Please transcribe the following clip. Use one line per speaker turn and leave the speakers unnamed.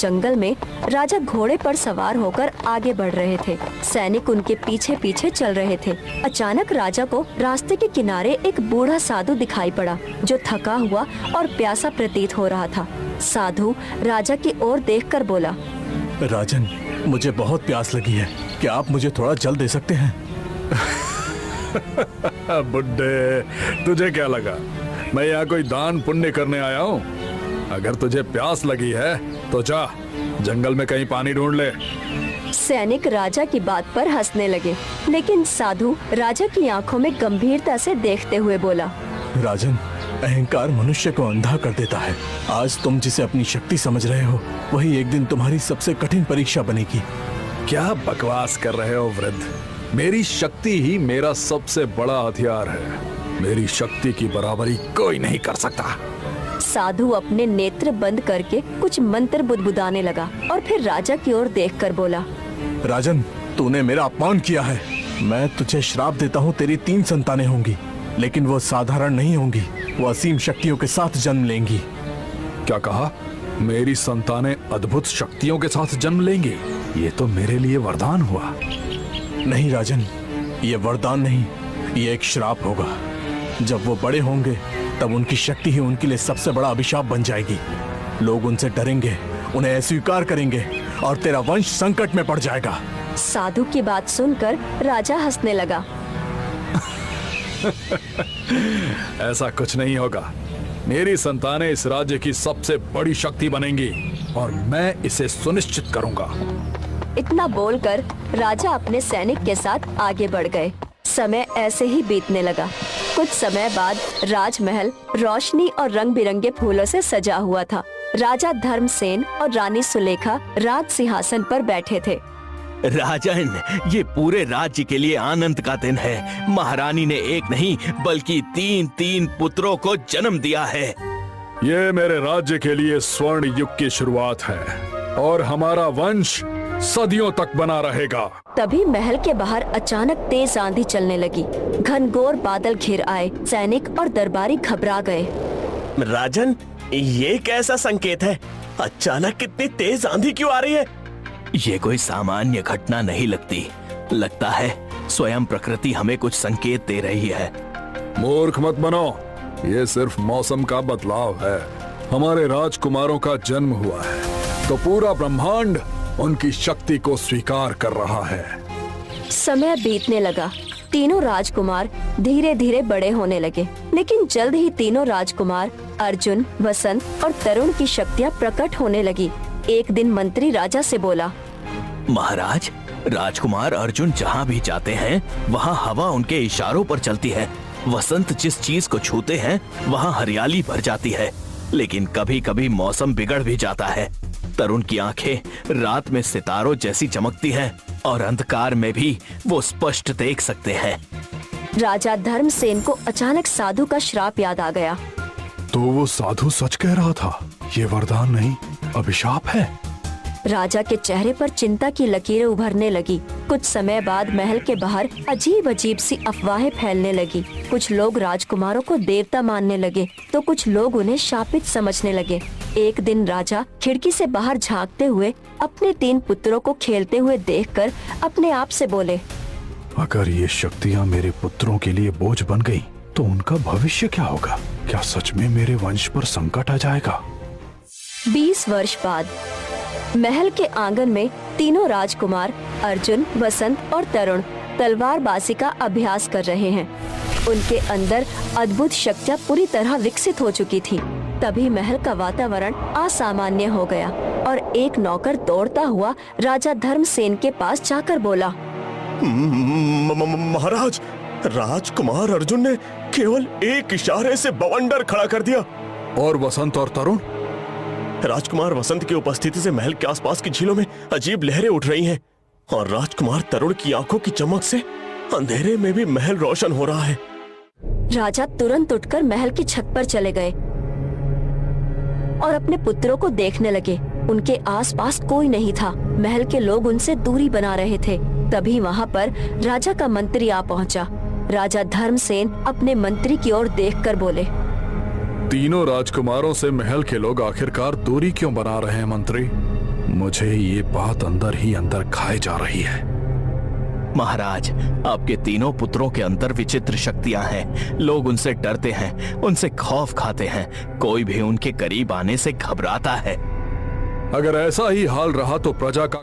जंगल में राजा घोड़े पर सवार होकर आगे बढ़ रहे थे। सैनिक उनके पीछे पीछे चल रहे थे। अचानक राजा को रास्ते के किनारे एक बूढ़ा साधु दिखाई पड़ा जो थका हुआ और प्यासा प्रतीत हो रहा था। साधु राजा की ओर देखकर बोला,
राजन, मुझे बहुत प्यास लगी है, क्या आप मुझे थोड़ा जल दे सकते हैं?
बुड्ढे, तुझे क्या लगा मैं यहाँ कोई दान पुण्य करने आया हूँ? अगर तुझे प्यास लगी है तो जा जंगल में कहीं पानी ढूंढ ले।
सैनिक राजा की बात पर हंसने लगे, लेकिन साधु राजा की आंखों में गंभीरता से देखते हुए बोला,
राजन, अहंकार मनुष्य को अंधा कर देता है। आज तुम जिसे अपनी शक्ति समझ रहे हो, वही एक दिन तुम्हारी सबसे कठिन परीक्षा बनेगी।
क्या बकवास कर रहे हो वृद्ध? मेरी शक्ति ही मेरा सबसे बड़ा हथियार है। मेरी शक्ति की बराबरी कोई नहीं कर सकता।
साधु अपने नेत्र बंद करके कुछ मंत्र बुदबुदाने लगा और फिर राजा की ओर देखकर बोला,
राजन, तूने मेरा अपमान किया है। मैं तुझे श्राप देता हूँ, तेरी 3 संतानें होंगी, लेकिन वो साधारण नहीं होंगी, वो असीम शक्तियों के साथ जन्म लेंगी।
क्या कहा? मेरी संतानें अद्भुत शक्तियों के साथ जन्म लेंगी? ये तो मेरे लिए वरदान हुआ।
नहीं राजन, ये वरदान नहीं, ये एक श्राप होगा। जब वो बड़े होंगे तब उनकी शक्ति ही उनके लिए सबसे बड़ा अभिशाप बन जाएगी। लोग उनसे डरेंगे, उन्हें अस्वीकार करेंगे और तेरा वंश संकट में पड़ जाएगा।
साधु की बात सुनकर राजा हंसने लगा।
ऐसा कुछ नहीं होगा। मेरी संतानें इस राज्य की सबसे बड़ी शक्ति बनेंगी और मैं इसे सुनिश्चित करूंगा।
इतना बोलकर राजा अपने सैनिक के साथ आगे बढ़ गए। समय ऐसे ही बीतने लगा। कुछ समय बाद राजमहल रोशनी और रंग बिरंगे फूलों से सजा हुआ था। राजा धर्मसेन और रानी सुलेखा राज सिंहासन पर बैठे थे।
राजन, ये पूरे राज्य के लिए आनंद का दिन है। महारानी ने एक नहीं बल्कि 3 पुत्रों को जन्म दिया है।
ये मेरे राज्य के लिए स्वर्ण युग की शुरुआत है और हमारा वंश सदियों तक बना रहेगा।
तभी महल के बाहर अचानक तेज आंधी चलने लगी। घनघोर बादल घिर आए। सैनिक और दरबारी घबरा गए।
राजन, ये कैसा संकेत है? अचानक कितनी तेज आंधी क्यों आ रही है?
ये कोई सामान्य घटना नहीं लगती। लगता है स्वयं प्रकृति हमें कुछ संकेत दे रही है।
मूर्ख मत बनो, ये सिर्फ मौसम का बदलाव है। हमारे राजकुमारों का जन्म हुआ है तो पूरा ब्रह्मांड उनकी शक्ति को स्वीकार कर रहा है।
समय बीतने लगा। तीनों राजकुमार धीरे धीरे बड़े होने लगे, लेकिन जल्द ही तीनों राजकुमार अर्जुन, वसंत और तरुण की शक्तियाँ प्रकट होने लगी। एक दिन मंत्री राजा से बोला,
महाराज, राजकुमार अर्जुन जहाँ भी जाते हैं वहाँ हवा उनके इशारों पर चलती है। वसंत जिस चीज को छूते हैं वहाँ हरियाली भर जाती है, लेकिन कभी कभी मौसम बिगड़ भी जाता है। तरुण की आंखें रात में सितारों जैसी चमकती हैं और अंधकार में भी वो स्पष्ट देख सकते हैं।
राजा धर्मसेन को अचानक साधु का श्राप याद आ गया।
तो वो साधु सच कह रहा था, ये वरदान नहीं अभिशाप है।
राजा के चेहरे पर चिंता की लकीरें उभरने लगी। कुछ समय बाद महल के बाहर अजीब अजीब सी अफवाहें फैलने लगी। कुछ लोग राजकुमारों को देवता मानने लगे तो कुछ लोग उन्हें शापित समझने लगे। एक दिन राजा खिड़की से बाहर झांकते हुए अपने 3 पुत्रों को खेलते हुए देखकर अपने आप से बोले,
अगर ये शक्तियाँ मेरे पुत्रों के लिए बोझ बन गई तो उनका भविष्य क्या होगा? क्या सच में मेरे वंश पर संकट आ जाएगा?
20 वर्ष बाद महल के आंगन में तीनों राजकुमार अर्जुन, वसंत और तरुण तलवारबाजी का अभ्यास कर रहे हैं। उनके अंदर अद्भुत शक्तियाँ पूरी तरह विकसित हो चुकी थी। तभी महल का वातावरण असामान्य हो गया और एक नौकर दौड़ता हुआ राजा धर्मसेन के पास जाकर बोला,
महाराज, राजकुमार अर्जुन ने केवल एक इशारे से बवंडर खड़ा कर दिया।
और वसंत और तरुण?
राजकुमार वसंत की उपस्थिति से महल के आसपास की झीलों में अजीब लहरें उठ रही हैं और राजकुमार तरुण की आंखों की चमक से अंधेरे में भी महल रोशन हो रहा है।
राजा तुरंत उठकर महल की छत पर चले गए और अपने पुत्रों को देखने लगे। उनके आसपास कोई नहीं था। महल के लोग उनसे दूरी बना रहे थे। तभी वहाँ पर राजा का मंत्री आ पहुँचा। राजा धर्मसेन अपने मंत्री की ओर देखकर बोले,
तीनों राजकुमारों से महल के लोग आखिरकार दूरी क्यों बना रहे हैं मंत्री? मुझे ये बात अंदर ही अंदर खाए जा रही है।
महाराज, आपके तीनों पुत्रों के अंदर विचित्र शक्तियां हैं। लोग उनसे डरते हैं, उनसे खौफ खाते हैं। कोई भी उनके करीब आने से घबराता है।
अगर ऐसा ही हाल रहा तो प्रजा का